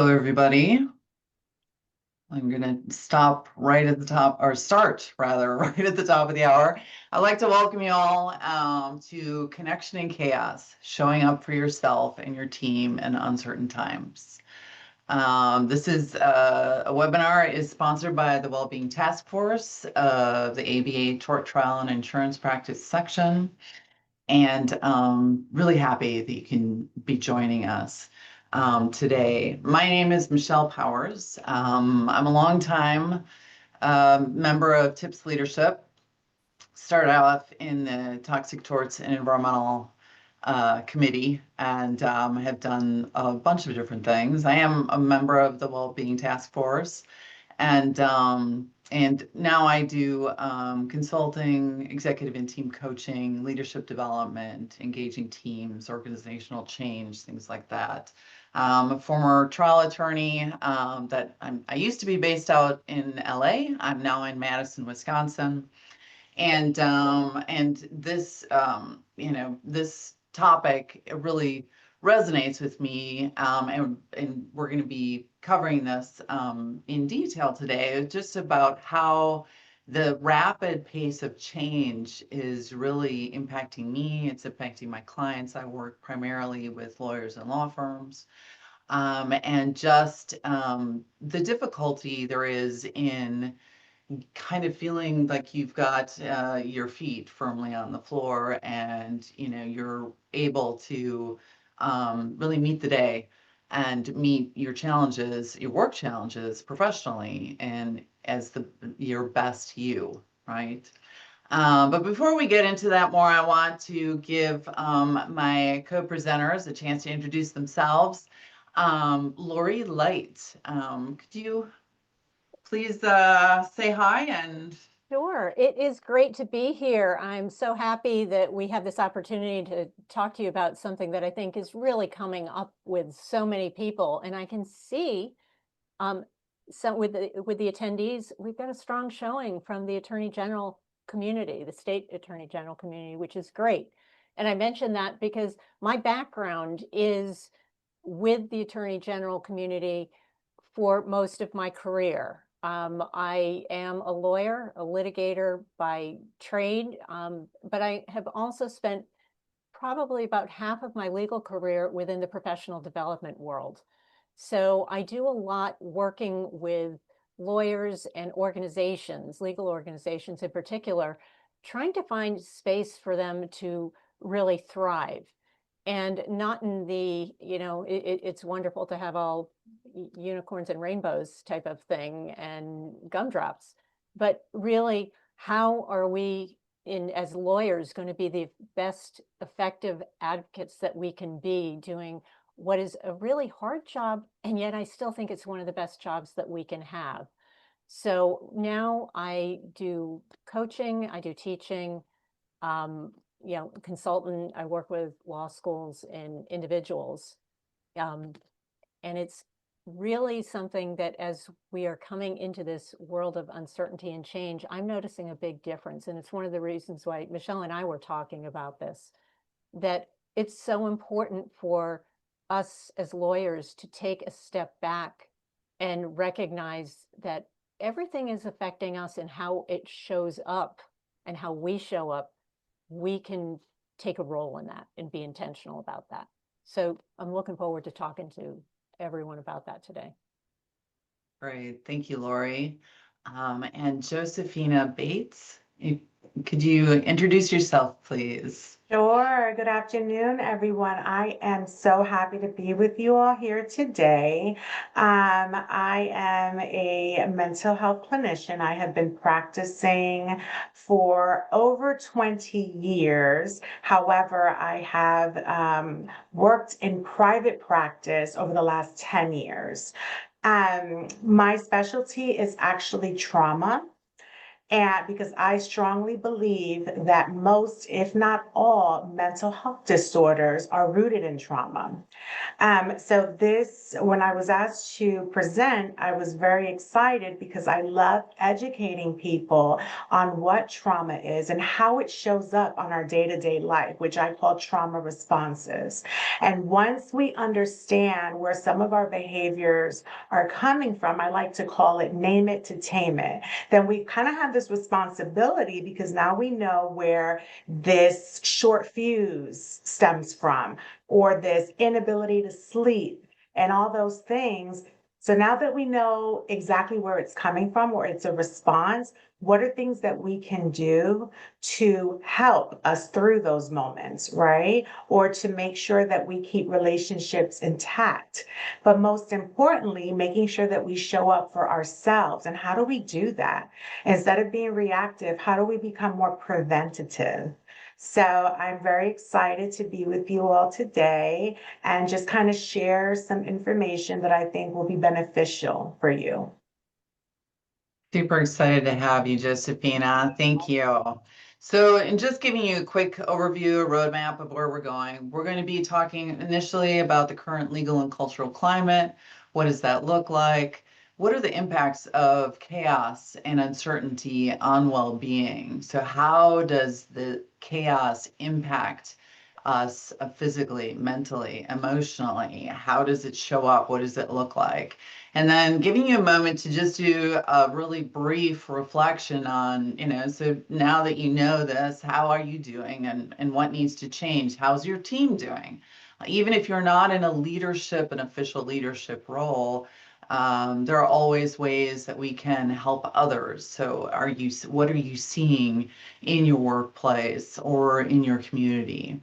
Hello, everybody. I'm going to stop right at the top, or start rather, right at the top of the hour. I'd like to welcome you all to Connection in Chaos, showing up for yourself and your team in uncertain times. This is a webinar is sponsored by the Wellbeing Task Force of the ABA Tort Trial and Insurance Practice section. And really happy that you can be joining us today. My name is Michelle Powers. I'm a longtime member of TIPS leadership. Started off in the Toxic Torts and Environmental Committee and have done a bunch of different things. I am a member of the Wellbeing Task Force, and now I do consulting, executive and team coaching, leadership development, engaging teams, organizational change, things like that. A former trial attorney I used to be based out in LA. I'm now in Madison, Wisconsin. And this this topic really resonates with me, and we're going to be covering this in detail today, just about how the rapid pace of change is really impacting me. It's impacting my clients. I work primarily with lawyers and law firms, and just the difficulty there is in kind of feeling like you've got your feet firmly on the floor, and you're able to really meet the day and meet your challenges, your work challenges professionally, and as your best you, right? But before we get into that more, I want to give my co-presenters a chance to introduce themselves. Lori Light, could you please say hi and Sure. It is great to be here. I'm so happy that we have this opportunity to talk to you about something that I think is really coming up with so many people. And I can see with the attendees, we've got a strong showing from the Attorney General community, the state Attorney General community, which is great. And I mention that because my background is with the Attorney General community for most of my career. I am a lawyer, a litigator by trade, but I have also spent probably about half of my legal career within the professional development world. So I do a lot working with lawyers and organizations, legal organizations in particular, trying to find space for them to really thrive. And not in the, it's wonderful to have all unicorns and rainbows type of thing and gumdrops, but really, how are we as lawyers going to be the best effective advocates that we can be doing what is a really hard job, and yet I still think it's one of the best jobs that we can have. So now I do coaching, I do teaching, consultant. I work with law schools and individuals. And it's really something that as we are coming into this world of uncertainty and change, I'm noticing a big difference. And it's one of the reasons why Michelle and I were talking about this, that it's so important for us as lawyers to take a step back and recognize that everything is affecting us and how it shows up and how we show up. We can take a role in that and be intentional about that. So I'm looking forward to talking to everyone about that today. Great, thank you, Lori. And Josephina Bates, could you introduce yourself, please? Sure. Good afternoon, everyone. I am so happy to be with you all here today. I am a mental health clinician. I have been practicing for over 20 years. However, I have worked in private practice over the last 10 years. My specialty is actually trauma. And because I strongly believe that most, if not all, mental health disorders are rooted in trauma. So this, when I was asked to present, I was very excited because I love educating people on what trauma is and how it shows up on our day-to-day life, which I call trauma responses. And once we understand where some of our behaviors are coming from, I like to call it name it to tame it, then we kind of have this responsibility because now we know where this short fuse stems from, or this inability to sleep and all those things. So now that we know exactly where it's coming from, or it's a response, what are things that we can do to help us through those moments, right? Or to make sure that we keep relationships intact. But most importantly, making sure that we show up for ourselves. And how do we do that? Instead of being reactive, how do we become more preventative? So I'm very excited to be with you all today and just kind of share some information that I think will be beneficial for you. Super excited to have you, Josephina. Thank you. So, in just giving you a quick overview, a roadmap of where we're going to be talking initially about the current legal and cultural climate. What does that look like? What are the impacts of chaos and uncertainty on well-being? So, how does the chaos impact us physically, mentally, emotionally? How does it show up? What does it look like? And then giving you a moment to just do a really brief reflection on, so now that you know this, how are you doing and what needs to change? How's your team doing? Even if you're not in an official leadership role, there are always ways that we can help others. So what are you seeing in your workplace or in your community?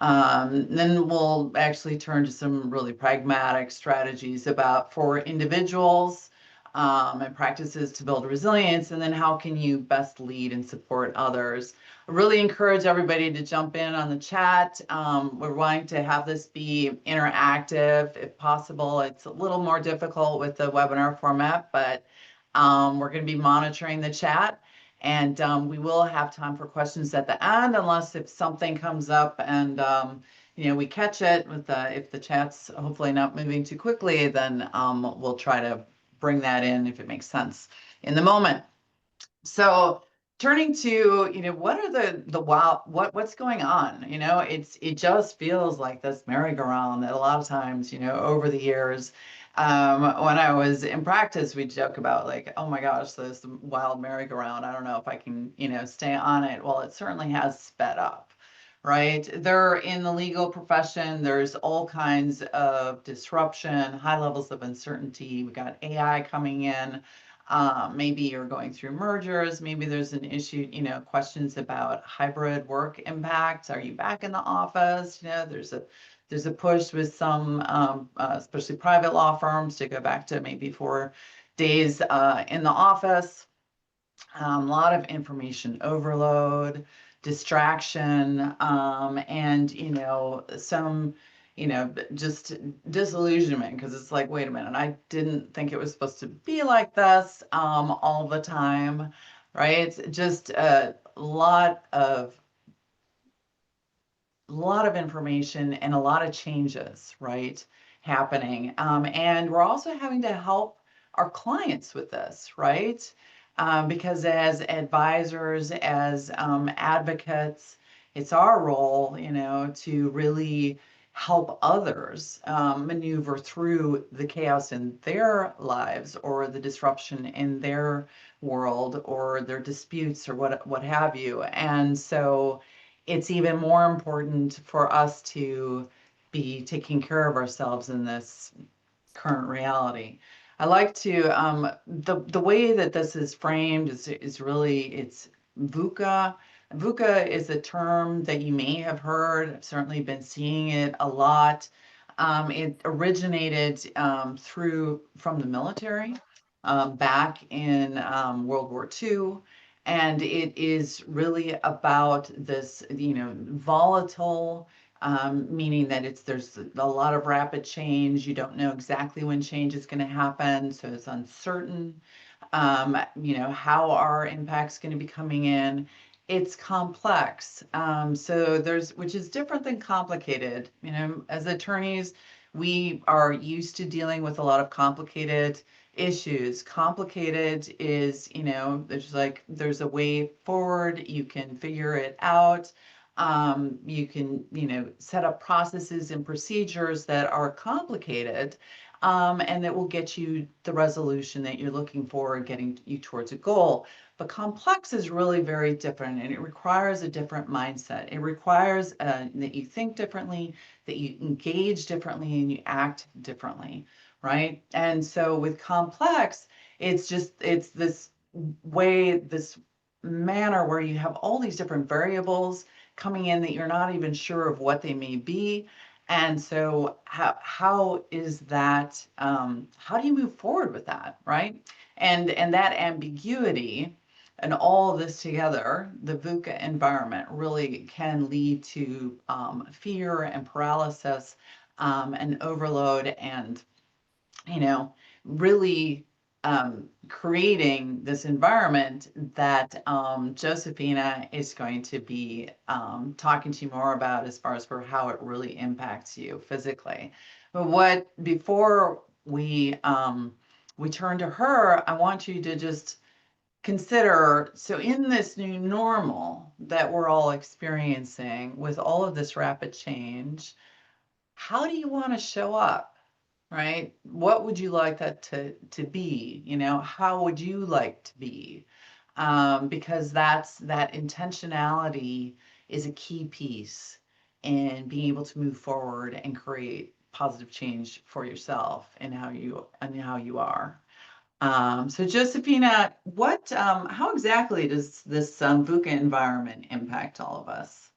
Then we'll actually turn to some really pragmatic strategies for individuals and practices to build resilience, and then how can you best lead and support others. I really encourage everybody to jump in on the chat. We're wanting to have this be interactive if possible. It's a little more difficult with the webinar format, but we're going to be monitoring the chat. And we will have time for questions at the end, unless if something comes up and we catch it if the chat's hopefully not moving too quickly, then we'll try to bring that in if it makes sense in the moment. So turning to, what are what's going on? It just feels like this merry-go-round that a lot of times, over the years, when I was in practice, we joke about like, oh my gosh, this wild merry-go-round. I don't know if I can, stay on it. Well, it certainly has sped up, right? They're in the legal profession. There's all kinds of disruption, high levels of uncertainty. We got AI coming in. Maybe you're going through mergers. Maybe there's an issue, questions about hybrid work impacts. Are you back in the office? There's a push with some, especially private law firms, to go back to maybe 4 days in the office. A lot of information overload, distraction, and some just disillusionment, because it's like, wait a minute, I didn't think it was supposed to be like this all the time, right? Just a lot of information and a lot of changes, right, happening. And we're also having to help our clients with this, right? Because as advisors, as advocates, it's our role, to really help others maneuver through the chaos in their lives, or the disruption in their world, or their disputes, or what have you. And so it's even more important for us to be taking care of ourselves in this current reality. I like to the way that this is framed is really, it's VUCA. VUCA is a term that you may have heard. I've certainly been seeing it a lot. It originated from the military back in World War II. And it is really about this, volatile, meaning that there's a lot of rapid change. You don't know exactly when change is going to happen, so it's uncertain. how our impact's going to be coming in. It's complex. Which is different than complicated. As attorneys, we are used to dealing with a lot of complicated issues. Complicated is, there's a way forward, you can figure it out. You can, set up processes and procedures that are complicated, and that will get you the resolution that you're looking for, getting you towards a goal. But complex is really very different, and it requires a different mindset. It requires that you think differently, that you engage differently, and you act differently, right? And so with complex, it's this manner where you have all these different variables coming in that you're not even sure of what they may be. And so how is that, how do you move forward with that, right? And that ambiguity and all of this together, the VUCA environment really can lead to fear and paralysis, and overload, and really creating this environment that Josephina is going to be talking to you more about, as far as for how it really impacts you physically. But before we turn to her, I want you to just consider, so in this new normal that we're all experiencing with all of this rapid change, how do you want to show up? Right? What would you like that to be? How would you like to be? Because that intentionality is a key piece in being able to move forward and create positive change for yourself and how you are. So Josephina, how exactly does this VUCA environment impact all of us?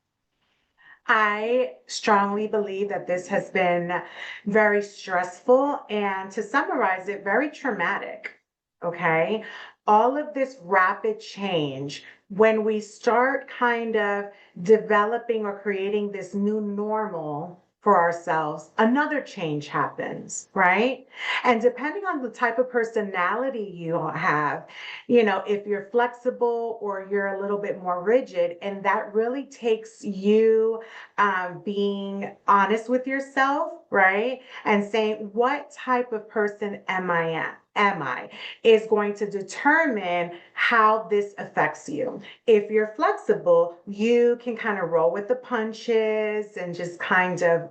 I strongly believe that this has been very stressful and, to summarize it, very traumatic. Okay. All of this rapid change, when we start kind of developing or creating this new normal for ourselves, another change happens, right? And depending on the type of personality you have, if you're flexible or you're a little bit more rigid, and that really takes you being honest with yourself, right? And saying, what type of person am I is going to determine how this affects you. If you're flexible, you can kind of roll with the punches and just kind of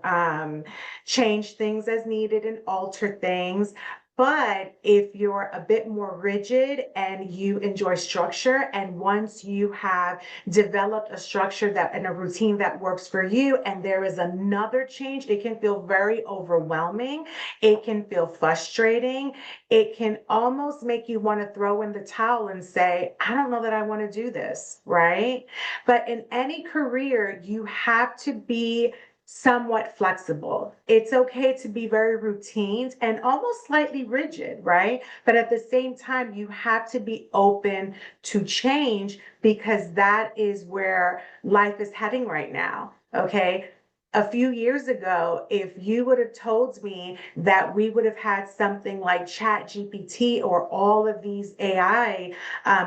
change things as needed and alter things. But if you're a bit more rigid and you enjoy structure, and once you have developed a structure that and a routine that works for you, and there is another change, it can feel very overwhelming. It can feel frustrating. It can almost make you want to throw in the towel and say, I don't know that I want to do this, right? But in any career, you have to be somewhat flexible. It's okay to be very routine and almost slightly rigid, right? But at the same time, you have to be open to change, because that is where life is heading right now. Okay. A few years ago, if you would have told me that we would have had something like Chat GPT or all of these AI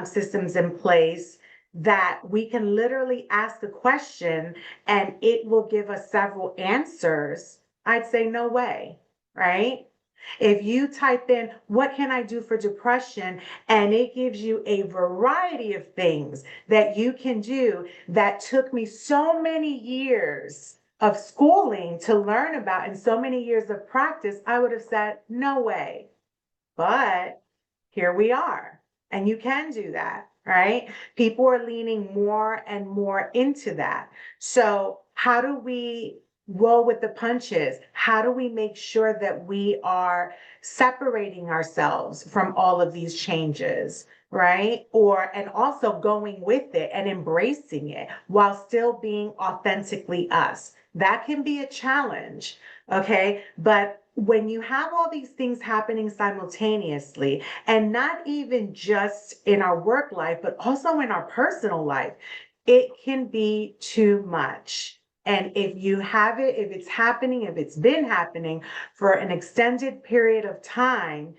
systems in place, that we can literally ask a question and it will give us several answers, I'd say no way, right? If you type in, what can I do for depression? And it gives you a variety of things that you can do that took me so many years of schooling to learn about and so many years of practice, I would have said, no way. But here we are, and you can do that, right? People are leaning more and more into that. So how do we roll with the punches? How do we make sure that we are separating ourselves from all of these changes, right? And also going with it and embracing it while still being authentically us. That can be a challenge, okay? But when you have all these things happening simultaneously, and not even just in our work life, but also in our personal life, it can be too much. And if you have it, if it's happening, if it's been happening for an extended period of time,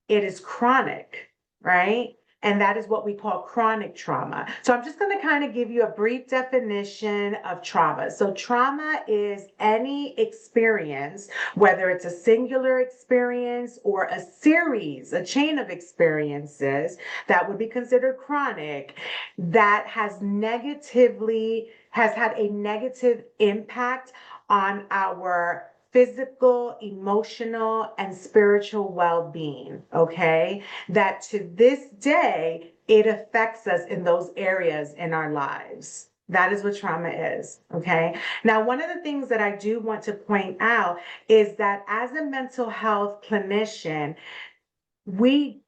it is chronic. right? And that is what we call chronic trauma. So I'm just going to kind of give you a brief definition of trauma. So trauma is any experience, whether it's a singular experience or a series, a chain of experiences that would be considered chronic, that has had a negative impact on our physical, emotional, and spiritual well-being, okay? That to this day, it affects us in those areas in our lives. That is what trauma is, okay? Now, one of the things that I do want to point out is that as a mental health clinician,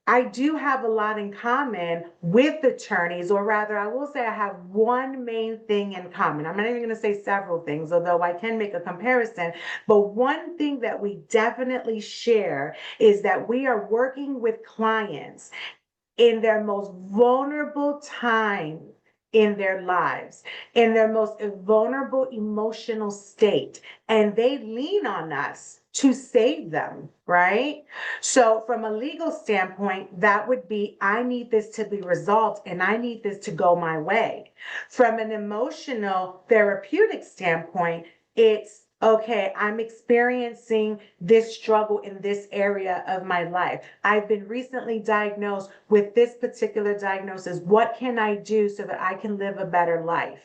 I do have a lot in common with attorneys, or rather, I will say I have one main thing in common. I'm not even going to say several things, although I can make a comparison. But one thing that we definitely share is that we are working with clients in their most vulnerable time in their lives, in their most vulnerable emotional state, and they lean on us to save them, right? So from a legal standpoint, that would be, I need this to be resolved and I need this to go my way. From an emotional therapeutic standpoint, it's okay, I'm experiencing this struggle in this area of my life. I've been recently diagnosed with this particular diagnosis. What can I do so that I can live a better life?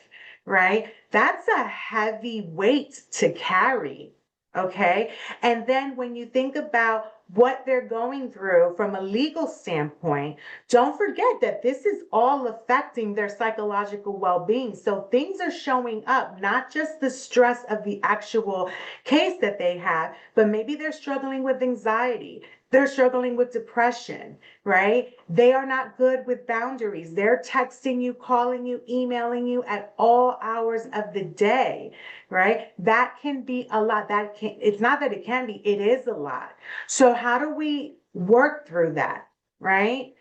Right? That's a heavy weight to carry. Okay. And then when you think about what they're going through from a legal standpoint, don't forget that this is all affecting their psychological well-being. So things are showing up, not just the stress of the actual case that they have, but maybe they're struggling with anxiety. They're struggling with depression, right? They are not good with boundaries. They're texting you, calling you, emailing you at all hours of the day, right? That can be a lot. It's not that it can be, it is a lot. So how do we work through that, right?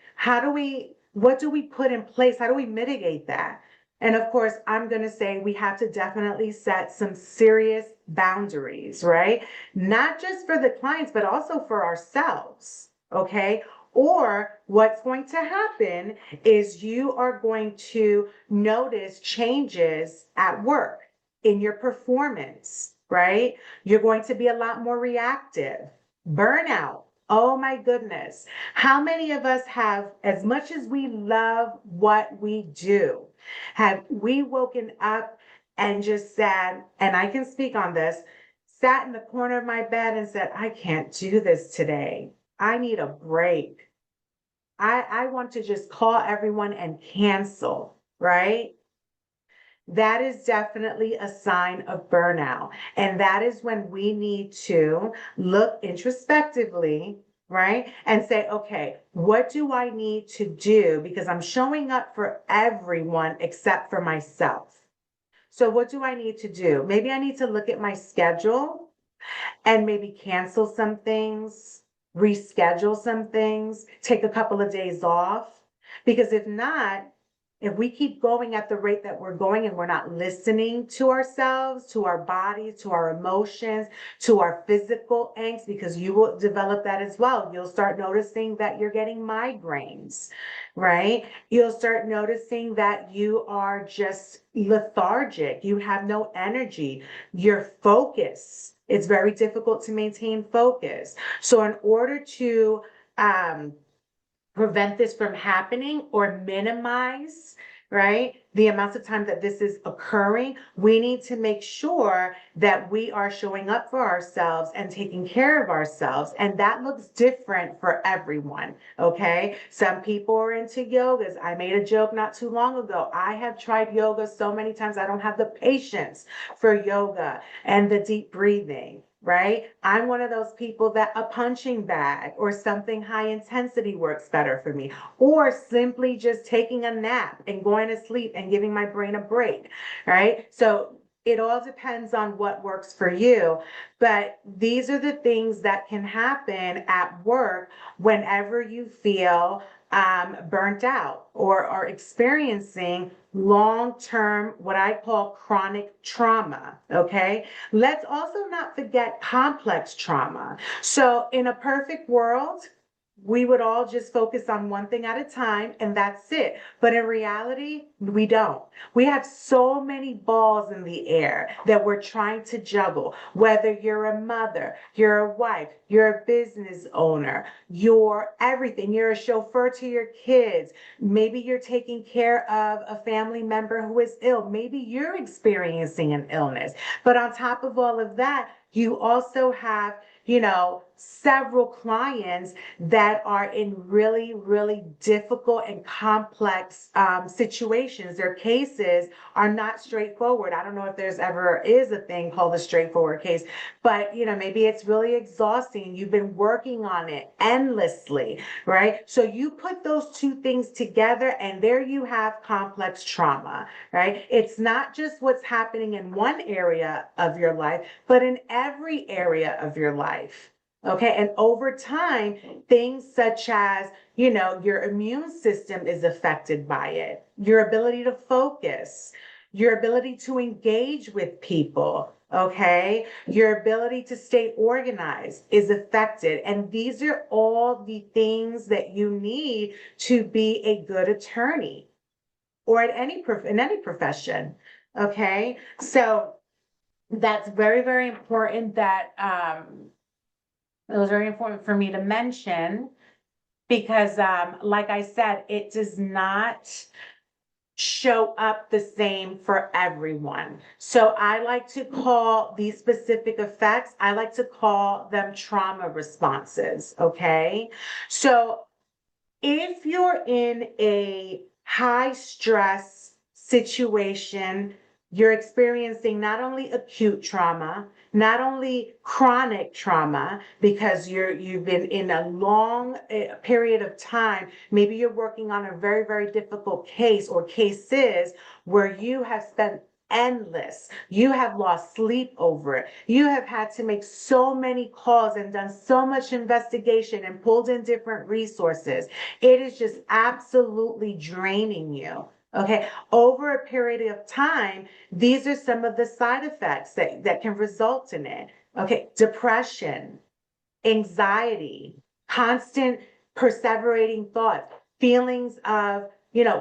What do we put in place? How do we mitigate that? And of course, I'm going to say we have to definitely set some serious boundaries, right? Not just for the clients, but also for ourselves, okay? Or what's going to happen is you are going to notice changes at work in your performance, right? You're going to be a lot more reactive. Burnout. Oh my goodness. How many of us have, as much as we love what we do, have we woken up and just sat, and I can speak on this, sat in the corner of my bed and said, I can't do this today. I need a break. I want to just call everyone and cancel, right? That is definitely a sign of burnout. And that is when we need to look introspectively, right? And say, okay, what do I need to do? Because I'm showing up for everyone except for myself. So what do I need to do? Maybe I need to look at my schedule and maybe cancel some things, reschedule some things, take a couple of days off. Because if not, if we keep going at the rate that we're going and we're not listening to ourselves, to our bodies, to our emotions, to our physical angst, because you will develop that as well. You'll start noticing that you're getting migraines, right? You'll start noticing that you are just lethargic. You have no energy. Your focus, it's very difficult to maintain focus. So in order to prevent this from happening or minimize, right, the amounts of time that this is occurring, we need to make sure that we are showing up for ourselves and taking care of ourselves. And that looks different for everyone, okay? Some people are into yogas. I made a joke not too long ago. I have tried yoga so many times, I don't have the patience for yoga and the deep breathing. Right? I'm one of those people that a punching bag or something high intensity works better for me, or simply just taking a nap and going to sleep and giving my brain a break. Right? So it all depends on what works for you. But these are the things that can happen at work whenever you feel burnt out or are experiencing long-term, what I call chronic trauma, okay? Let's also not forget complex trauma. So in a perfect world, we would all just focus on one thing at a time and that's it. But in reality, we don't. We have so many balls in the air that we're trying to juggle. Whether you're a mother, you're a wife, you're a business owner, you're everything, you're a chauffeur to your kids. Maybe you're taking care of a family member who is ill. Maybe you're experiencing an illness. But on top of all of that, you also have, several clients that are in really, really difficult and complex situations. Their cases are not straightforward. I don't know if there's ever is a thing called a straightforward case, but maybe it's really exhausting. You've been working on it endlessly, right? So you put those two things together and there you have complex trauma, right? It's not just what's happening in one area of your life, but in every area of your life. Okay. And over time, things such as, your immune system is affected by it, your ability to focus, your ability to engage with people. Okay. Your ability to stay organized is affected. And these are all the things that you need to be a good attorney or in any profession. Okay. So that's very, very important that, it was very important for me to mention because, like I said, it does not show up the same for everyone. So I like to call these specific effects, I like to call them trauma responses. Okay. So if you're in a high stress situation, you're experiencing not only acute trauma, not only chronic trauma, because you've been in a long period of time. Maybe you're working on a very, very difficult case or cases where you have spent endless. You have lost sleep over it. You have had to make so many calls and done so much investigation and pulled in different resources. It is just absolutely draining you. Okay. Over a period of time, these are some of the side effects that can result in it. Okay. Depression, anxiety, constant perseverating thoughts, feelings of,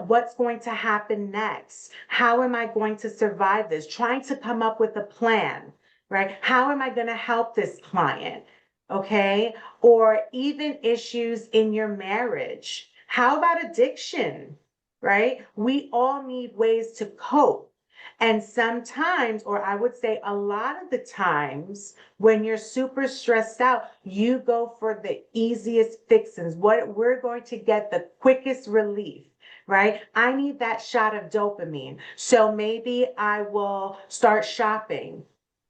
what's going to happen next? How am I going to survive this? Trying to come up with a plan, right? How am I going to help this client? Okay. Or even issues in your marriage. How about addiction, right? We all need ways to cope. And sometimes, or I would say a lot of the times, when you're super stressed out, you go for the easiest fixins. What we're going to get the quickest relief, right? I need that shot of dopamine. So maybe I will start shopping,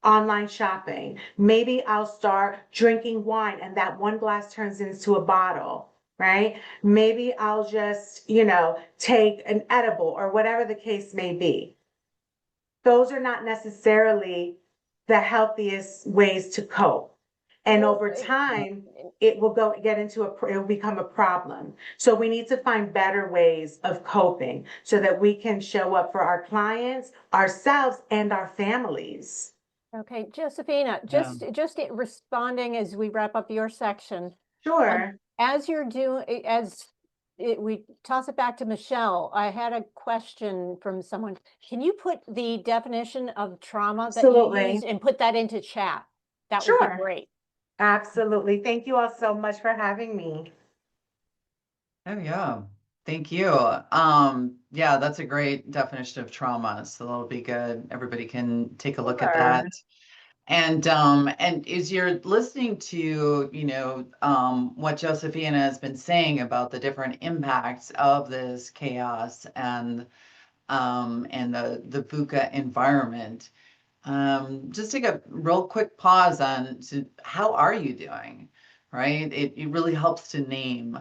online shopping. Maybe I'll start drinking wine and that one glass turns into a bottle, right? Maybe I'll just, take an edible or whatever the case may be. Those are not necessarily the healthiest ways to cope. And Well, over time, it will it will become a problem. So we need to find better ways of coping so that we can show up for our clients, ourselves, and our families. Okay, Josephina, Yeah. just responding as we wrap up your section. Sure. As you're doing, we toss it back to Michelle. I had a question from someone. Can you put the definition of trauma that you Absolutely. used and put that into chat? That would be Sure. great. Absolutely. Thank you all so much for having me. Oh, yeah. Thank you. Yeah, that's a great definition of trauma. So that'll be good. Everybody can take a look at Sure. that. And as you're listening to, what Josephina has been saying about the different impacts of this chaos and the VUCA environment, just take a real quick pause on how are you doing, right? It really helps to name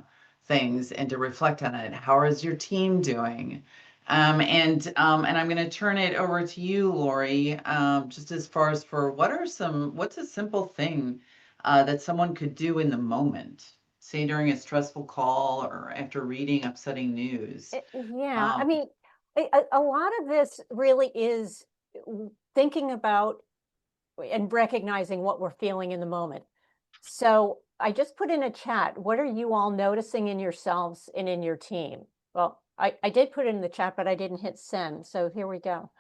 things and to reflect on it. How is your team doing? And I'm going to turn it over to you, Lori, just as far as for what's a simple thing that someone could do in the moment, say during a stressful call or after reading upsetting news. Yeah, I Um, mean, a lot of this really is thinking about and recognizing what we're feeling in the moment. So I just put in a chat, what are you all noticing in yourselves and in your team? Well, I did put it in the chat, but I didn't hit send. So here we go.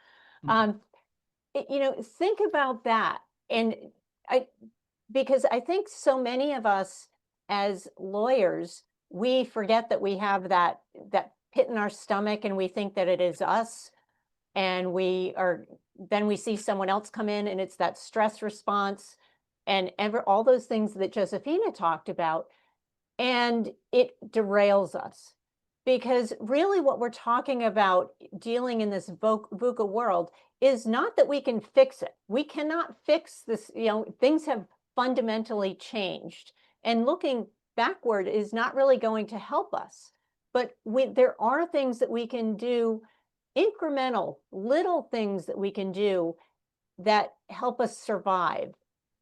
Think about that. And because I think so many of us as lawyers, we forget that we have that pit in our stomach and we think that it is us. And then we see someone else come in and it's that stress response and all those things that Josephina talked about. And it derails us because really what we're talking about dealing in this VUCA world is not that we can fix it. We cannot fix this, things have fundamentally changed, and looking backward is not really going to help us. But there are things that we can do, incremental little things that we can do that help us survive,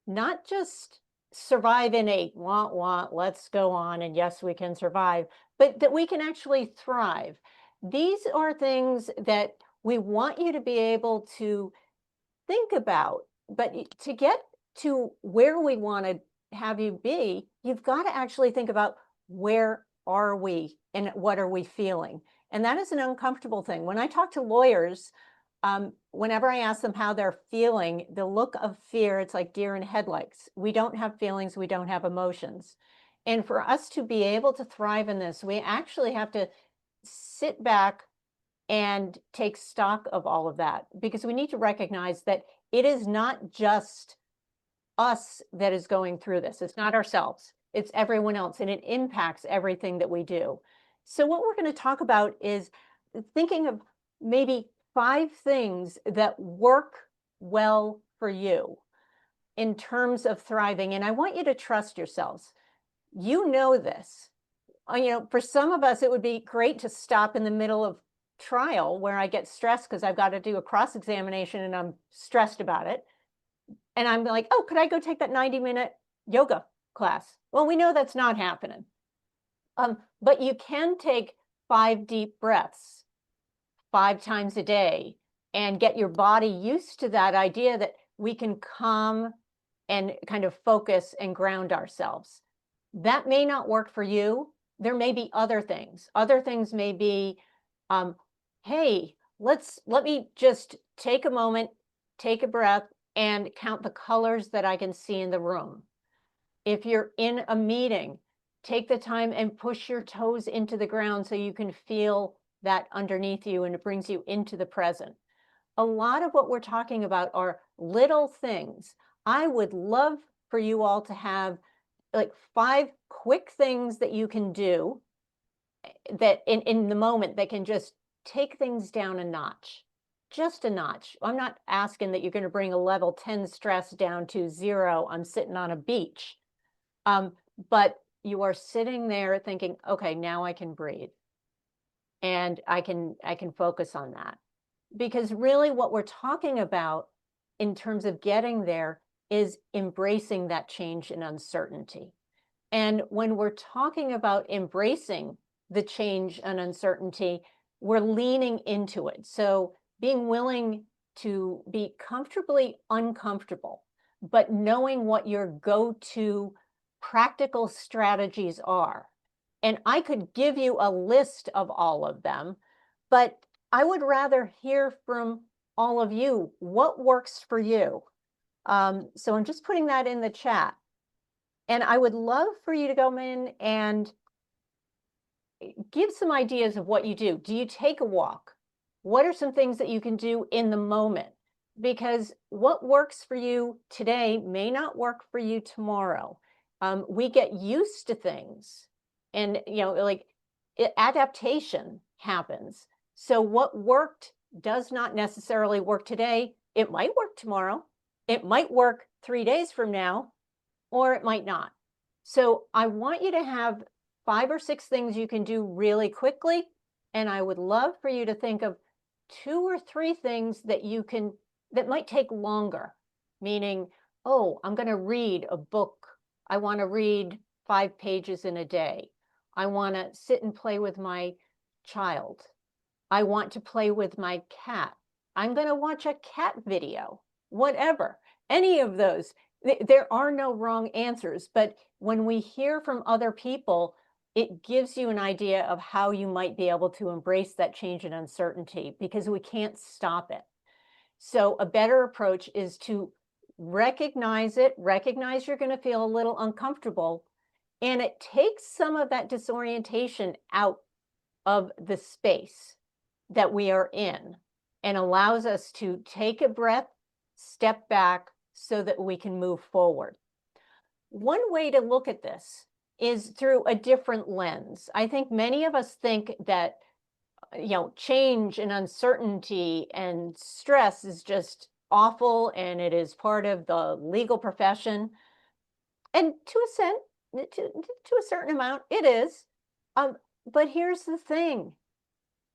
not just survive in a want, let's go on, and yes, we can survive, but that we can actually thrive. These are things that we want you to be able to think about, but to get to where we want to have you be, you've got to actually think about where are we and what are we feeling? And that is an uncomfortable thing. When I talk to lawyers, whenever I ask them how they're feeling, the look of fear, it's like deer in headlights. We don't have feelings, we don't have emotions. And for us to be able to thrive in this, we actually have to sit back and take stock of all of that, because we need to recognize that it is not just us that is going through this. It's not ourselves, it's everyone else, and it impacts everything that we do. So what we're going to talk about is thinking of maybe 5 things that work well for you in terms of thriving. And I want you to trust yourselves. You know this. For some of us, it would be great to stop in the middle of trial where I get stressed because I've got to do a cross-examination and I'm stressed about it. And I'm like, oh, could I go take that 90-minute yoga class? Well, we know that's not happening. But you can take 5 deep breaths 5 times a day and get your body used to that idea that we can calm and kind of focus and ground ourselves. That may not work for you. There may be other things. Other things may be, hey, let me just take a moment, take a breath, and count the colors that I can see in the room. If you're in a meeting, take the time and push your toes into the ground so you can feel that underneath you and it brings you into the present. A lot of what we're talking about are little things. I would love for you all to have like 5 quick things that you can do that in the moment that can just take things down a notch, just a notch. I'm not asking that you're going to bring a level 10 stress down to 0. I'm sitting on a beach. But you are sitting there thinking, okay, now I can breathe. And I can focus on that. Because really what we're talking about in terms of getting there is embracing that change and uncertainty. And when we're talking about embracing the change and uncertainty, we're leaning into it. So being willing to be comfortably uncomfortable, but knowing what your go-to practical strategies are. And I could give you a list of all of them, but I would rather hear from all of you what works for you. So I'm just putting that in the chat. And I would love for you to go in and give some ideas of what you do. Do you take a walk? What are some things that you can do in the moment? Because what works for you today may not work for you tomorrow. We get used to things, and adaptation happens. So what worked does not necessarily work today. It might work tomorrow. It might work 3 days from now, or it might not. So I want you to have 5 or 6 things you can do really quickly. And I would love for you to think of 2 or 3 things that might take longer. Meaning, oh, I'm going to read a book. I want to read 5 pages in a day. I want to sit and play with my child. I want to play with my cat. I'm going to watch a cat video, whatever. Any of those. There are no wrong answers, but when we hear from other people, it gives you an idea of how you might be able to embrace that change and uncertainty, because we can't stop it. So a better approach is to recognize it, recognize you're going to feel a little uncomfortable, and it takes some of that disorientation out of the space that we are in and allows us to take a breath, step back so that we can move forward. One way to look at this is through a different lens. I think many of us think that change and uncertainty and stress is just awful and it is part of the legal profession. And to a certain amount, it is. But here's the thing,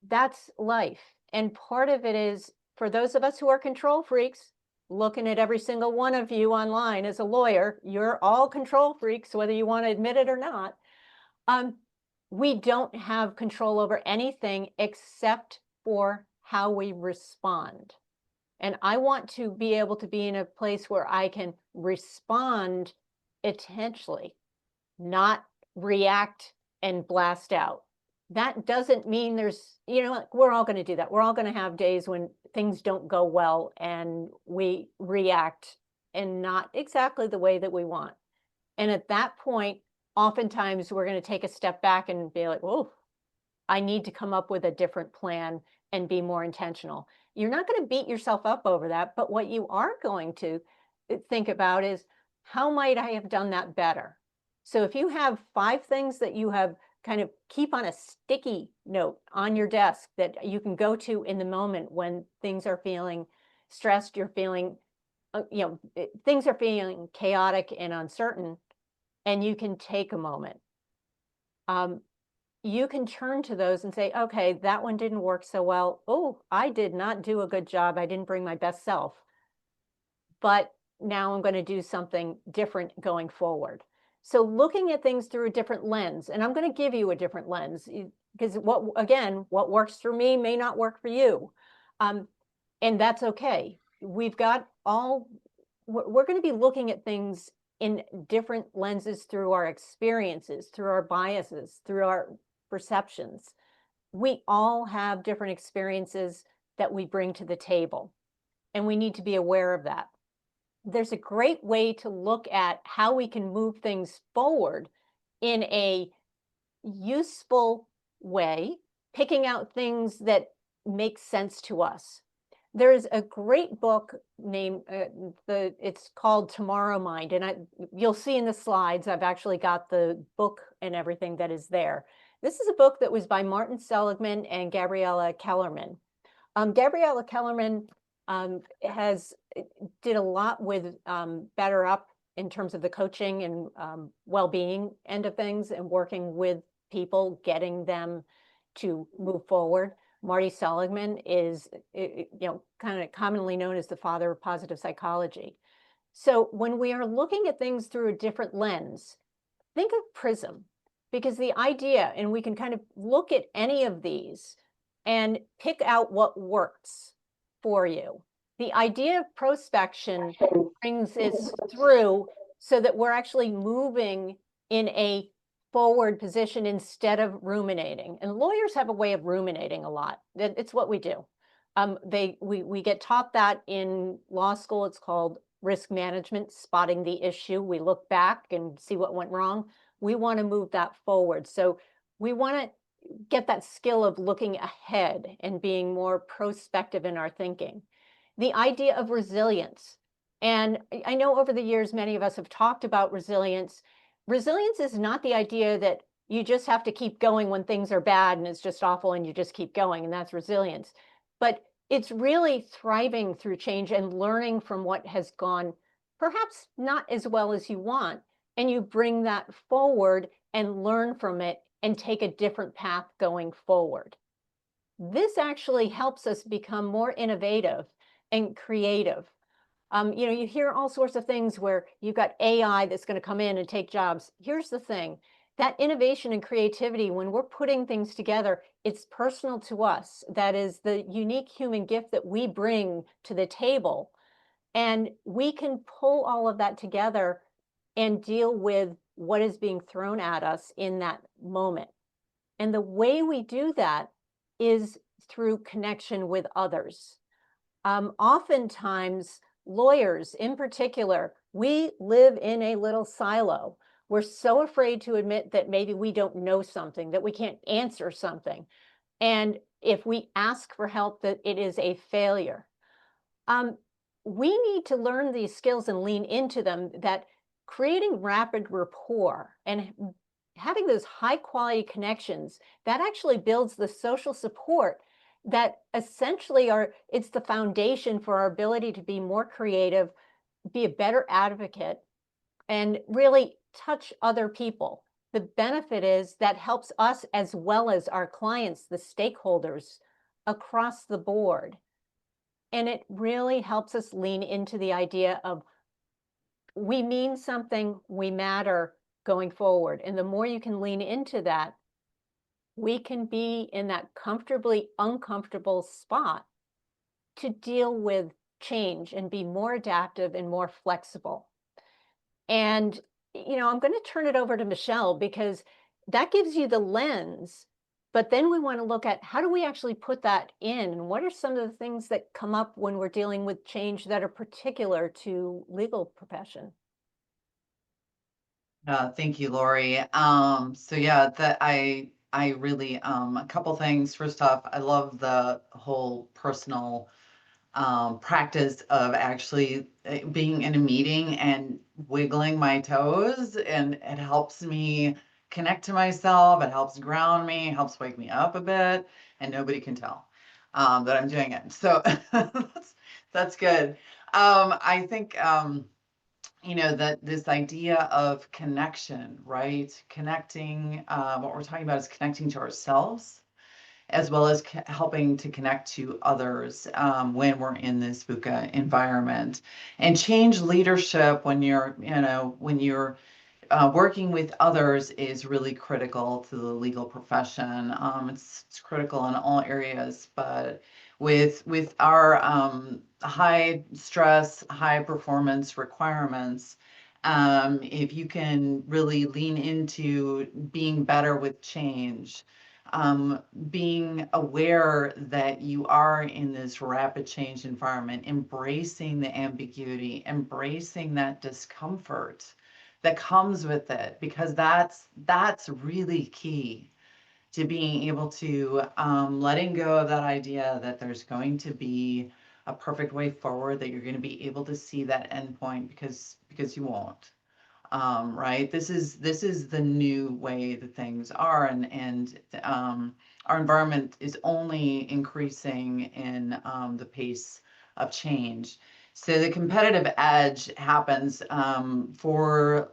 that's life. And part of it is, for those of us who are control freaks, looking at every single one of you online as a lawyer, you're all control freaks, whether you want to admit it or not. We don't have control over anything except for how we respond. And I want to be able to be in a place where I can respond intentionally, not react and blast out. That doesn't mean we're all going to do that. We're all going to have days when things don't go well and we react and not exactly the way that we want. And at that point, oftentimes we're going to take a step back and be like, oh, I need to come up with a different plan and be more intentional. You're not going to beat yourself up over that, but what you are going to think about is, how might I have done that better? So if you have 5 things that you have kind of keep on a sticky note on your desk that you can go to in the moment when things are feeling stressed, you're feeling, things are feeling chaotic and uncertain, and you can take a moment. You can turn to those and say, okay, that one didn't work so well. Oh, I did not do a good job. I didn't bring my best self. But now I'm going to do something different going forward. So looking at things through a different lens, and I'm going to give you a different lens, because what works for me may not work for you. And that's okay. We're going to be looking at things in different lenses through our experiences, through our biases, through our perceptions. We all have different experiences that we bring to the table, and we need to be aware of that. There's a great way to look at how we can move things forward in a useful way, picking out things that make sense to us. There's a great book named, it's called Tomorrow Mind, and you'll see in the slides, I've actually got the book and everything that is there. This is a book that was by Martin Seligman and Gabriella Kellerman. Gabriella Kellerman did a lot with Better Up in terms of the coaching and well-being end of things and working with people, getting them to move forward. Marty Seligman is, kind of commonly known as the father of positive psychology. So when we are looking at things through a different lens, think of PRISM, because the idea, and we can kind of look at any of these and pick out what works for you. The idea of prospection brings us through so that we're actually moving in a forward position instead of ruminating. And lawyers have a way of ruminating a lot. It's what we do. We get taught that in law school. It's called risk management, spotting the issue. We look back and see what went wrong. We want to move that forward. So we want to get that skill of looking ahead and being more prospective in our thinking. The idea of resilience. And I know over the years, many of us have talked about resilience. Resilience is not the idea that you just have to keep going when things are bad and it's just awful and you just keep going, and that's resilience. But it's really thriving through change and learning from what has gone perhaps not as well as you want, and you bring that forward and learn from it and take a different path going forward. This actually helps us become more innovative and creative. You hear all sorts of things where you've got AI that's going to come in and take jobs. Here's the thing, that innovation and creativity, when we're putting things together, it's personal to us. That is the unique human gift that we bring to the table. And we can pull all of that together and deal with what is being thrown at us in that moment. And the way we do that is through connection with others. Oftentimes, lawyers in particular, we live in a little silo. We're so afraid to admit that maybe we don't know something, that we can't answer something. And if we ask for help, that it is a failure. Um, we need to learn these skills and lean into them, that creating rapid rapport and having those high quality connections, that actually builds the social support that essentially it's the foundation for our ability to be more creative, be a better advocate, and really touch other people. The benefit is that helps us as well as our clients, the stakeholders across the board. And it really helps us lean into the idea of we mean something, we matter going forward. And the more you can lean into that, we can be in that comfortably uncomfortable spot to deal with change and be more adaptive and more flexible. And, I'm going to turn it over to Michelle because that gives you the lens. But then we want to look at how do we actually put that in? And what are some of the things that come up when we're dealing with change that are particular to legal profession? Thank you, Lori. So yeah, I really a couple things. First off, I love the whole personal practice of actually being in a meeting and wiggling my toes, and it helps me connect to myself. It helps ground me, helps wake me up a bit, and nobody can tell that I'm doing it. So that's good. I think that this idea of connection, right? Connecting, what we're talking about is connecting to ourselves as well as helping to connect to others when we're in this VUCA environment. And change leadership when you're working with others is really critical to the legal profession. It's critical in all areas, but with our high stress, high performance requirements, if you can really lean into being better with change, being aware that you are in this rapid change environment, embracing the ambiguity, embracing that discomfort that comes with it, because that's really key to being able to letting go of that idea that there's going to be a perfect way forward, that you're going to be able to see that endpoint, because you won't. Right? This is the new way that things are, and our environment is only increasing in the pace of change. So the competitive edge happens for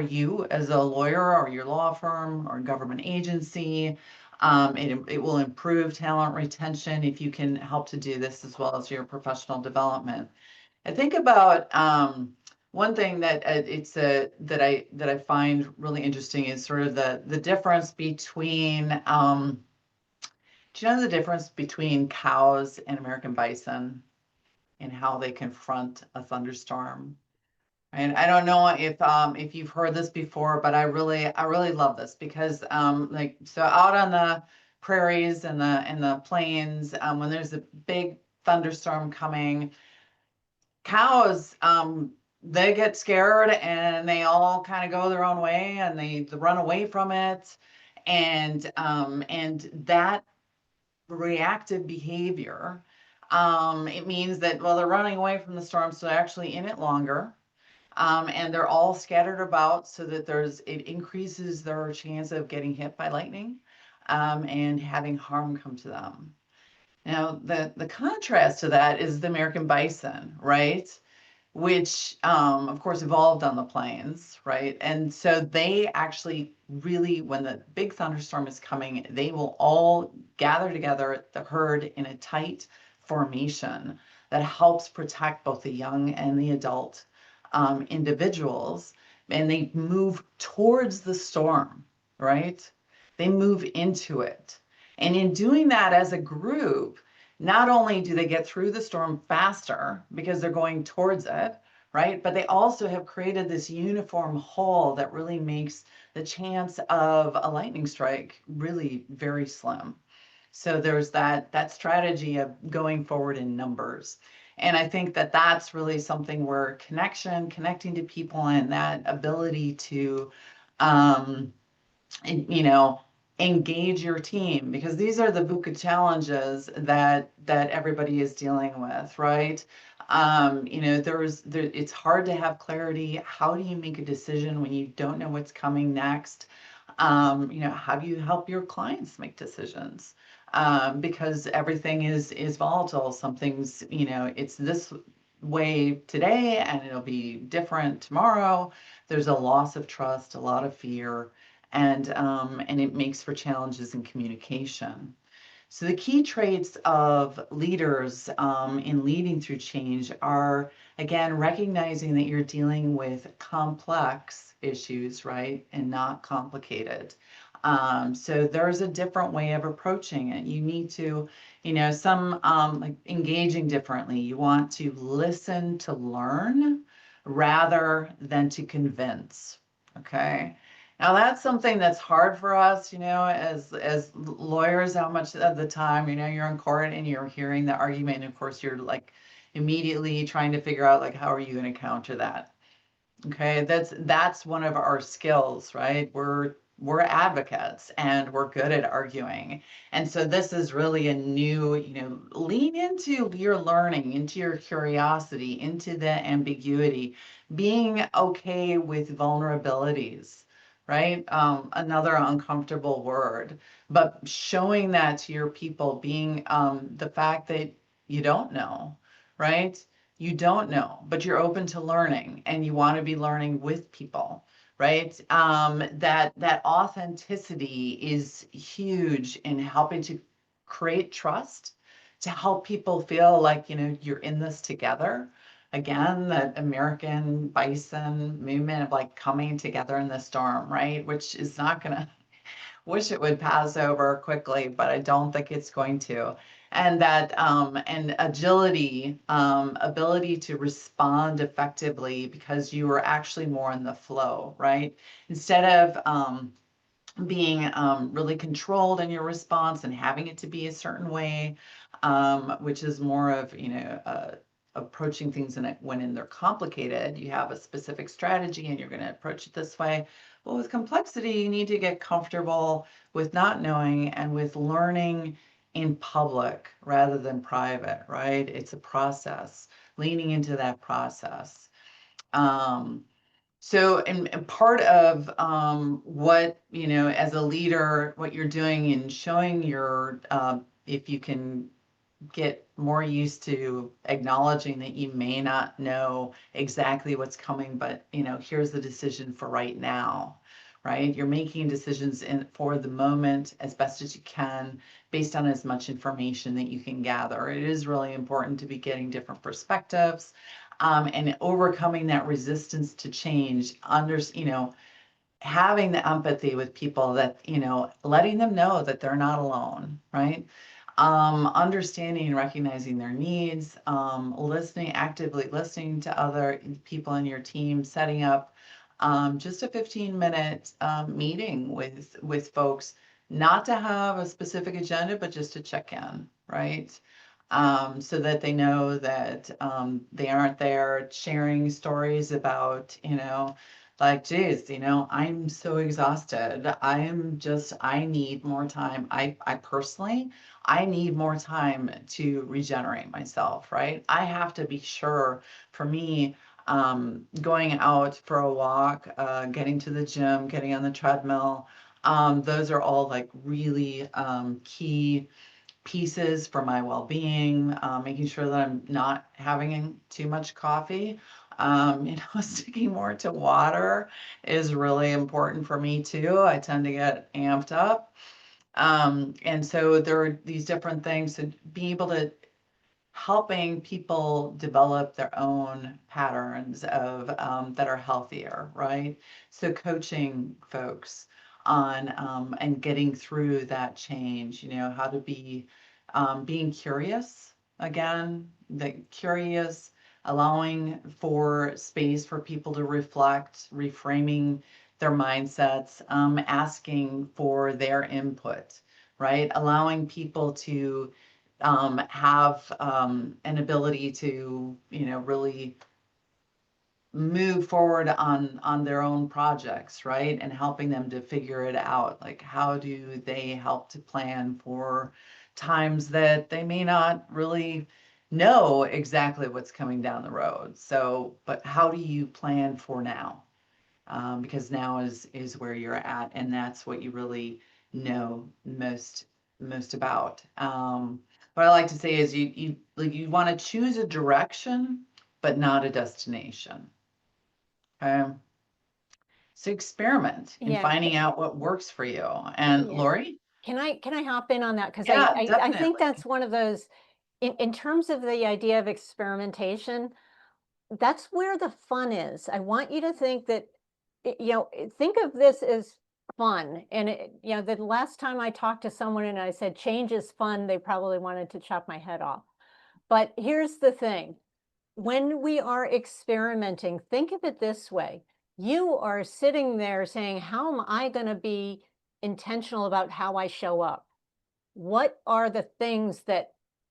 you as a lawyer or your law firm or government agency. It will improve talent retention if you can help to do this, as well as your professional development. I think about one thing that that I find really interesting is sort of the difference between do you know the difference between cows and American bison and how they confront a thunderstorm? And I don't know if you've heard this before, but I really love this, because like, so out on the prairies and the plains, when there's a big thunderstorm coming, cows, they get scared and they all kind of go their own way, and they run away from it. And that reactive behavior, it means that, well, they're running away from the storm, so they're actually in it longer. And they're all scattered about, so that it increases their chance of getting hit by lightning, and having harm come to them. Now, the contrast to that is the American bison, right? Which, of course, evolved on the plains, right? And so they actually really, when the big thunderstorm is coming, they will all gather together, the herd, in a tight formation that helps protect both the young and the adult individuals. And they move towards the storm, right? They move into it. And in doing that as a group, not only do they get through the storm faster because they're going towards it, right? But they also have created this uniform whole that really makes the chance of a lightning strike really very slim. So there's that strategy of going forward in numbers. And I think that that's really something where connecting to people and that ability to, um, you know, engage your team, because these are the VUCA challenges that everybody is dealing with, right? You know, it's hard to have clarity. How do you make a decision when you don't know what's coming next? You know, how do you help your clients make decisions? Because everything is volatile. Something's, you know, it's this way today and it'll be different tomorrow. There's a loss of trust, a lot of fear, and it makes for challenges in communication. So the key traits of leaders in leading through change are, again, recognizing that you're dealing with complex issues, right, and not complicated. So there's a different way of approaching it. You need to, you know, some like engaging differently. You want to listen to learn rather than to convince. Okay. Now that's something that's hard for us, you know, as lawyers, how much of the time, you know, you're in court and you're hearing the argument, and of course you're like immediately trying to figure out like how are you going to counter that? Okay, that's one of our skills, right? We're advocates and we're good at arguing. And so this is really a new, you know, lean into your learning, into your curiosity, into the ambiguity, being okay with vulnerabilities, right? Another uncomfortable word, but showing that to your people, being the fact that you don't know, right? You don't know, but you're open to learning and you want to be learning with people, right? That authenticity is huge in helping to create trust, to help people feel like, you know, you're in this together. Again, that American bison movement of like coming together in the storm, right? Which is not gonna, wish it would pass over quickly, but I don't think it's going to. And that and agility, ability to respond effectively because you are actually more in the flow, right? Instead of being really controlled in your response and having it to be a certain way, which is more of, you know, approaching things in it when they're complicated. You have a specific strategy and you're going to approach it this way. But with complexity, you need to get comfortable with not knowing and with learning in public rather than private, right? It's a process, leaning into that process. Um, and part of what, you know, as a leader, what you're doing in showing your, if you can get more used to acknowledging that you may not know exactly what's coming, but, you know, here's the decision for right now, right? You're making decisions for the moment as best as you can based on as much information that you can gather. It is really important to be getting different perspectives and overcoming that resistance to change, you know, having the empathy with people that, you know, letting them know that they're not alone, right? Understanding and recognizing their needs, actively listening to other people in your team, setting up just a 15-minute meeting with folks, not to have a specific agenda, but just to check in, right? So that they know that they aren't there sharing stories about, you know, like, geez, you know, I'm so exhausted. I need more time. I personally, I need more time to regenerate myself, right? I have to be sure, for me, going out for a walk, getting to the gym, getting on the treadmill, those are all like really key pieces for my well-being, making sure that I'm not having too much coffee. You know, sticking more to water is really important for me too. I tend to get amped up. And so there are these different things, to be able to helping people develop their own patterns of that are healthier, right? So coaching folks on and getting through that change, you know, how to be being curious again, allowing for space for people to reflect, reframing their mindsets, asking for their input, right? Allowing people to have an ability to, really move forward on their own projects, right? And helping them to figure it out. Like, how do they help to plan for times that they may not really know exactly what's coming down the road? So, but how do you plan for now? Because now is where you're at, and that's what you really know most about. What I like to say is you want to choose a direction, but not a destination. Okay. So experiment in Yeah. finding out what works for you. And Yeah. Lori? Can I hop in on that? Because Yeah, I think definitely. that's one of those, in terms of the idea of experimentation, that's where the fun is. I want you to think that, think of this as fun. And the last time I talked to someone and I said change is fun, they probably wanted to chop my head off. But here's the thing. When we are experimenting, think of it this way. You are sitting there saying, how am I going to be intentional about how I show up? What are the things that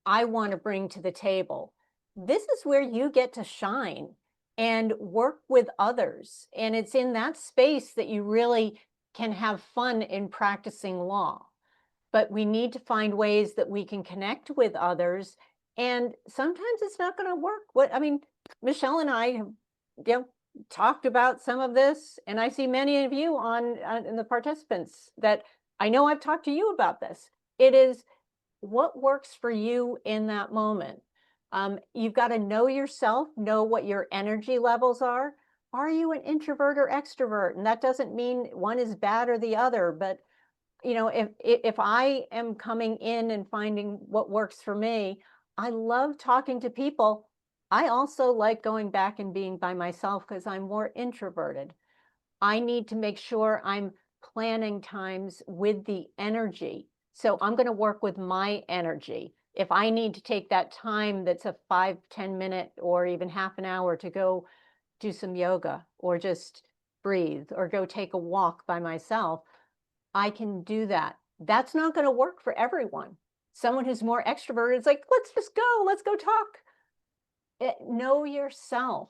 I want to bring to the table? This is where you get to shine and work with others. And it's in that space that you really can have fun in practicing law. But we need to find ways that we can connect with others. And sometimes it's not going to work. Michelle and I have, talked about some of this, and I see many of you in the participants that I know I've talked to you about this. It is what works for you in that moment. You've got to know yourself, know what your energy levels are. Are you an introvert or extrovert? And that doesn't mean one is bad or the other, but if I am coming in and finding what works for me, I love talking to people. I also like going back and being by myself because I'm more introverted. I need to make sure I'm planning times with the energy. So I'm going to work with my energy. If I need to take that time that's a 5-10 minute or even half an hour to go do some yoga or just breathe or go take a walk by myself, I can do that. That's not going to work for everyone. Someone who's more extroverted is like, let's go talk. Know yourself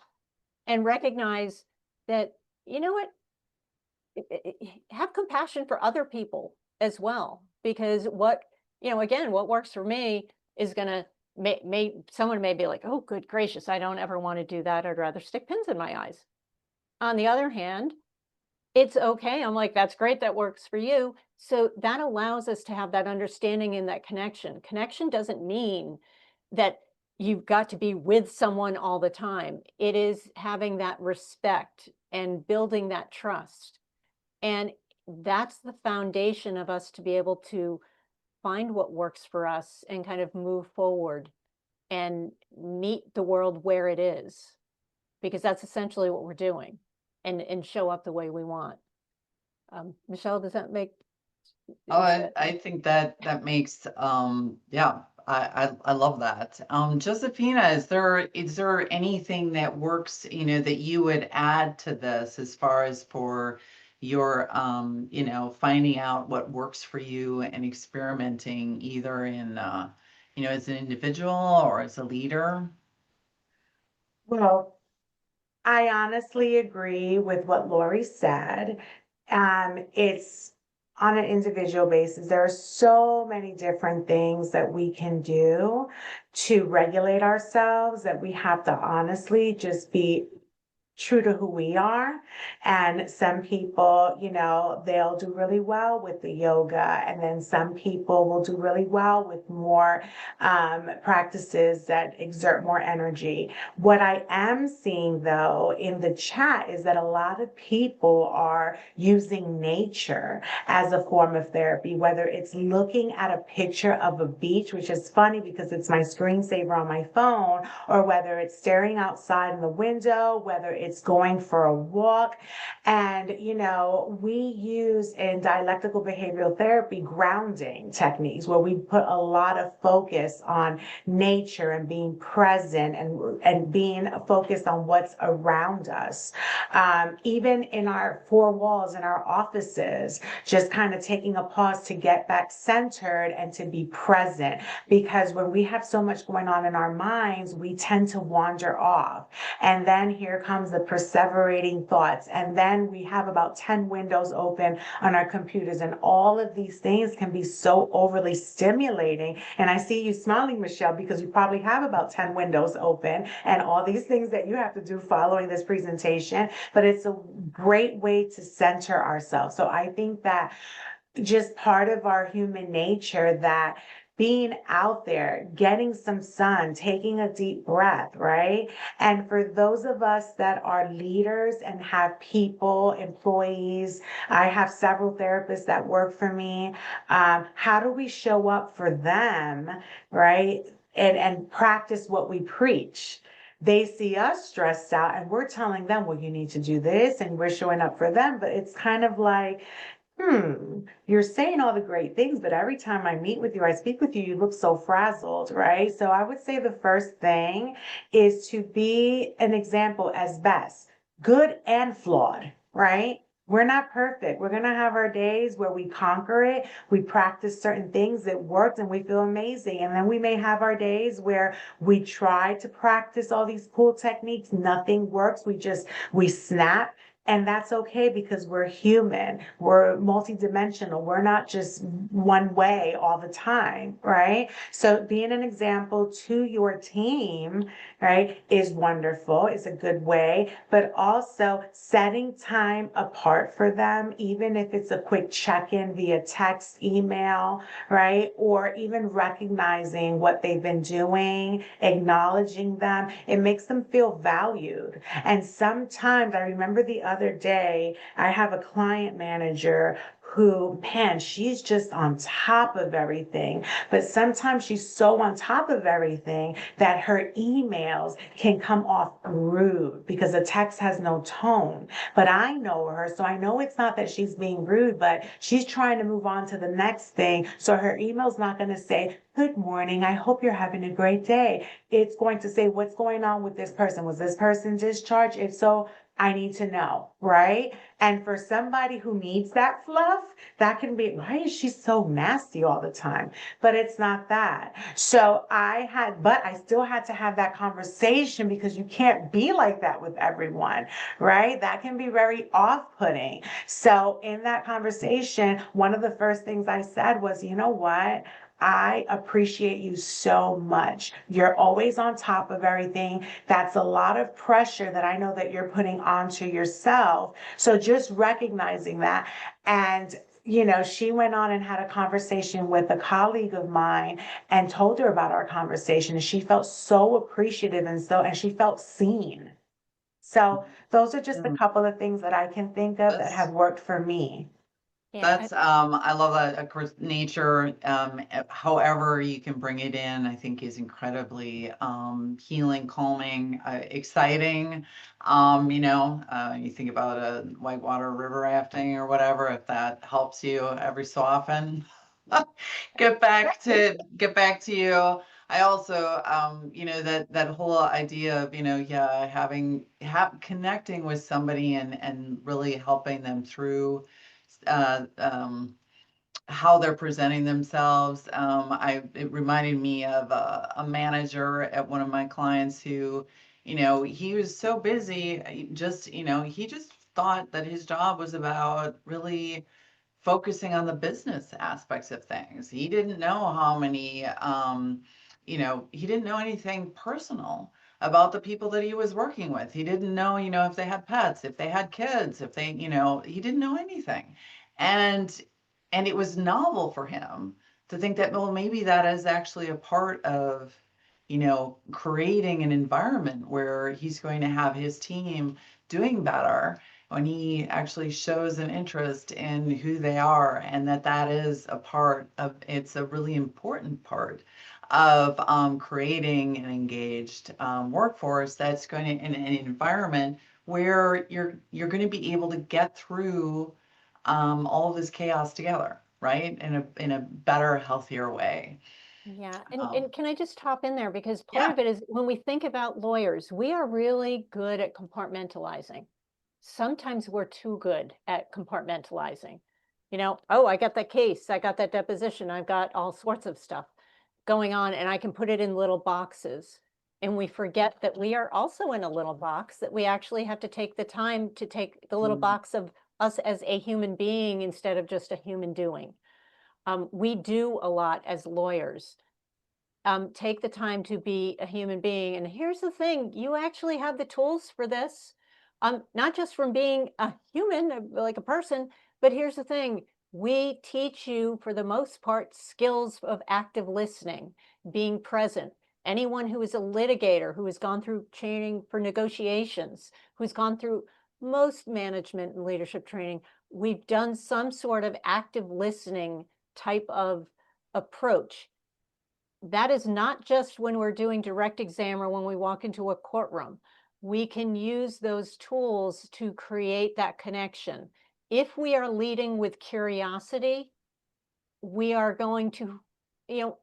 and recognize that, you know what, have compassion for other people as well. Because again, what works for me is going to, someone may be like, oh, good gracious, I don't ever want to do that. I'd rather stick pins in my eyes. On the other hand, it's okay. I'm like, that's great. That works for you. So that allows us to have that understanding and that connection. Connection doesn't mean that you've got to be with someone all the time. It is having that respect and building that trust. And that's the foundation of us to be able to find what works for us and kind of move forward and meet the world where it is, because that's essentially what we're doing, and show up the way we want. Michelle, does that make Oh, sense? I think that makes yeah, I love that. Josephina, is there anything that works, that you would add to this as far as for your finding out what works for you and experimenting either in as an individual or as a leader? Well, I honestly agree with what Lori said. It's on an individual basis. There are so many different things that we can do to regulate ourselves that we have to honestly just be true to who we are. And some people, they'll do really well with the yoga. And then some people will do really well with more practices that exert more energy. What I am seeing though in the chat is that a lot of people are using nature as a form of therapy, whether it's looking at a picture of a beach, which is funny because it's my screensaver on my phone, or whether it's staring outside in the window, whether it's it's going for a walk. And, you know, we use in dialectical behavioral therapy grounding techniques where we put a lot of focus on nature and being present and being focused on what's around us. Even in our four walls in our offices, just kind of taking a pause to get back centered and to be present. Because when we have so much going on in our minds, we tend to wander off. And then here comes the perseverating thoughts. And then we have about 10 windows open on our computers. And all of these things can be so overly stimulating. And I see you smiling, Michelle, because you probably have about 10 windows open and all these things that you have to do following this presentation. But it's a great way to center ourselves. So I think that just part of our human nature that being out there, getting some sun, taking a deep breath, right? And for those of us that are leaders and have people, employees, I have several therapists that work for me. How do we show up for them, right? And practice what we preach. They see us stressed out and we're telling them, well, you need to do this, and we're showing up for them. But it's kind of like, you're saying all the great things, but every time I meet with you, I speak with you, you look so frazzled, right? So I would say the first thing is to be an example as best, good and flawed, right? We're not perfect. We're going to have our days where we conquer it. We practice certain things that worked and we feel amazing. And then we may have our days where we try to practice all these cool techniques. Nothing works. We snap. And that's okay because we're human, we're multidimensional, we're not just one way all the time, right? So being an example to your team, right, is wonderful, is a good way, but also setting time apart for them, even if it's a quick check-in via text, email, right? Or even recognizing what they've been doing, acknowledging them, it makes them feel valued. And sometimes I remember the other day, I have a client manager who, man, she's just on top of everything. But sometimes she's so on top of everything that her emails can come off rude because the text has no tone. But I know her, so I know it's not that she's being rude, but she's trying to move on to the next thing. So her email's not going to say, good morning, I hope you're having a great day. It's going to say, what's going on with this person? Was this person discharged? If so, I need to know, right? And for somebody who needs that fluff, that can be, why is she so nasty all the time? But it's not that. So but I still had to have that conversation because you can't be like that with everyone, right? That can be very off-putting. So in that conversation, one of the first things I said was, you know what? I appreciate you so much. You're always on top of everything. That's a lot of pressure that I know that you're putting onto yourself. So just recognizing that. And you know, she went on and had a conversation with a colleague of mine and told her about our conversation. And she felt so appreciative and she felt seen. So those are just a couple of things that I can think of that have worked for me. Yeah, That's I love that. Of course, nature, however you can bring it in, I think is incredibly healing, calming, exciting. You think about a whitewater river rafting or whatever, if that helps you every so often. Get back to you. I also, that whole idea of, connecting with somebody and really helping them through uh, um, how they're presenting themselves. It reminded me of a manager at one of my clients who, he was so busy, he just thought that his job was about really focusing on the business aspects of things. He didn't know how many, he didn't know anything personal about the people that he was working with. He didn't know, if they had pets, if they had kids, if they, he didn't know anything. And it was novel for him to think that, well, maybe that is actually a part of, creating an environment where he's going to have his team doing better when he actually shows an interest in who they are, and that is a part of, it's a really important part of creating an engaged workforce that's going to, in an environment where you're going to be able to get through all of this chaos together, right? In a better, healthier way. Yeah, Um, and can I just hop in there, because part yeah. of it is when we think about lawyers, we are really good at compartmentalizing. Sometimes we're too good at compartmentalizing. You know, oh, I got that case, I got that deposition, I've got all sorts of stuff going on, and I can put it in little boxes. And we forget that we are also in a little box, that we actually have to take the time to take the little Mm. box of us as a human being instead of just a human doing. We do a lot as lawyers. Take the time to be a human being. And here's the thing, you actually have the tools for this. Not just from being a human, like a person, but here's the thing, we teach you, for the most part, skills of active listening, being present. Anyone who is a litigator, who has gone through training for negotiations, who's gone through most management and leadership training, we've done some sort of active listening type of approach. That is not just when we're doing direct exam or when we walk into a courtroom. We can use those tools to create that connection. If we are leading with curiosity, we are going to, you know,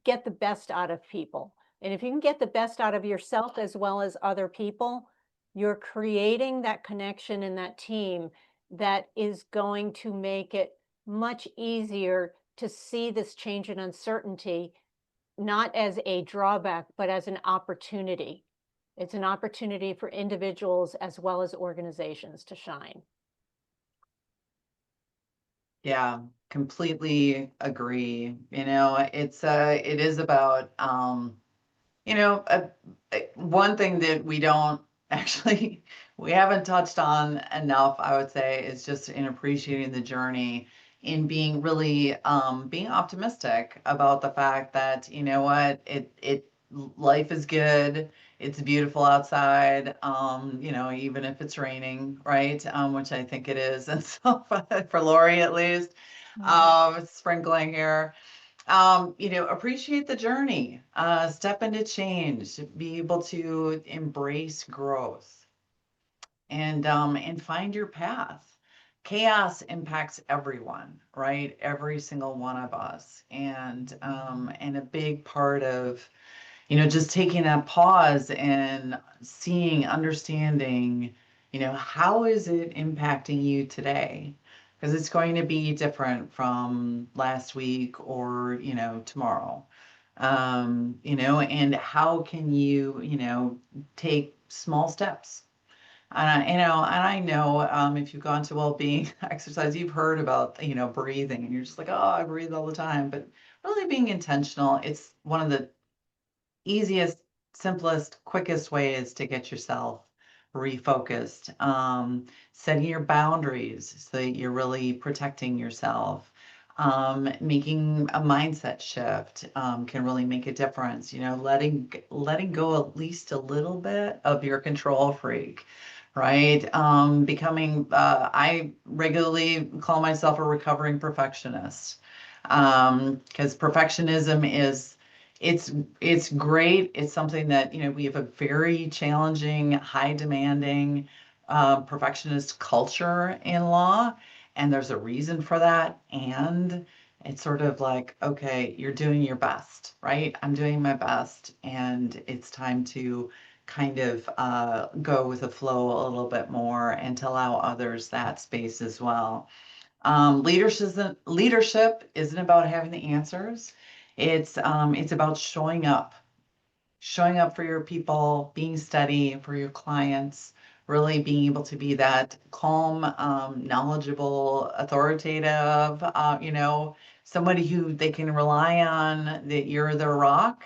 get the best out of people. And if you can get the best out of yourself as well as other people, you're creating that connection in that team that is going to make it much easier to see this change in uncertainty, not as a drawback, but as an opportunity. It's an opportunity for individuals as well as organizations to shine. Yeah, completely agree. It is about one thing that we don't actually we haven't touched on enough, I would say, is just in appreciating the journey, in being really being optimistic about the fact that, you know what, life is good. It's beautiful outside, even if it's raining, right? Which I think it is. And so for Lori at least, sprinkling here. Appreciate the journey, step into change, be able to embrace growth, and find your path. Chaos impacts everyone, right? Every single one of us. And a big part of, just taking that pause and seeing, understanding, how is it impacting you today? Because it's going to be different from last week or, tomorrow. And how can you, take small steps? And I know, if you've gone to well-being exercise, you've heard about, breathing, and you're just like, oh, I breathe all the time. But really being intentional, it's one of the easiest, simplest, quickest ways to get yourself refocused. Setting your boundaries so that you're really protecting yourself. Making a mindset shift can really make a difference. Letting go at least a little bit of your control freak, right? I regularly call myself a recovering perfectionist, because perfectionism is it's great. It's something that, we have a very challenging, high demanding, perfectionist culture in law, and there's a reason for that. And it's sort of like, okay, you're doing your best, right? I'm doing my best, and it's time to kind of go with the flow a little bit more and to allow others that space as well. Leadership isn't about having the answers. It's about showing up for your people, being steady for your clients, really being able to be that calm, knowledgeable, authoritative, somebody who they can rely on, that you're their rock.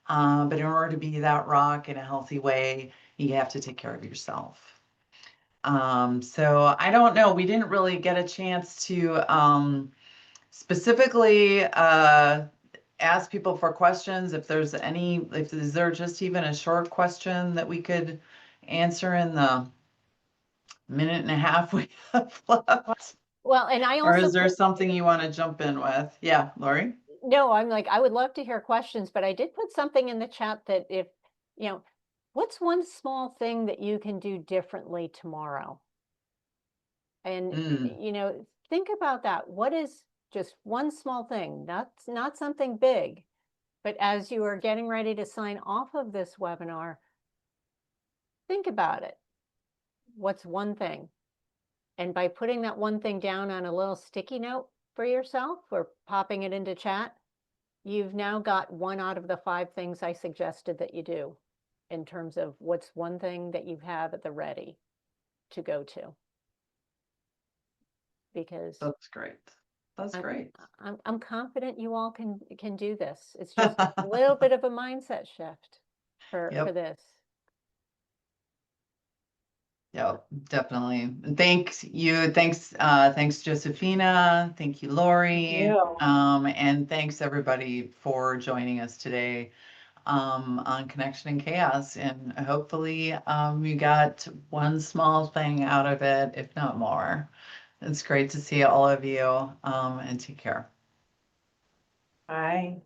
But in order to be that rock in a healthy way, you have to take care of yourself. So I don't know. We didn't really get a chance to specifically ask people for questions. If is there just even a short question that we could answer in the minute and a half we have left? Well, and I Or also is there put, something you want to jump in with? Yeah, Lori? no, I'm like, I would love to hear questions, but I did put something in the chat that if, you know, what's one small thing that you can do differently tomorrow? And, Mm, think about that. What is just one small thing, not something big, but as you are getting ready to sign off of this webinar, think about it. What's one thing? And by putting that one thing down on a little sticky note for yourself or popping it into chat, you've now got 1 out of the 5 things I suggested that you do in terms of what's one thing that you have at the ready to go to. Because that's great. That's I'm great. I'm confident you all can do this. It's just a little bit of a mindset shift for Yep. this. Yeah, definitely. Thanks you. Thanks Josephina. Thank you, Lori. You. And thanks everybody for joining us today on Connection and Chaos. And hopefully you got one small thing out of it, if not more. It's great to see all of you and take care. Bye.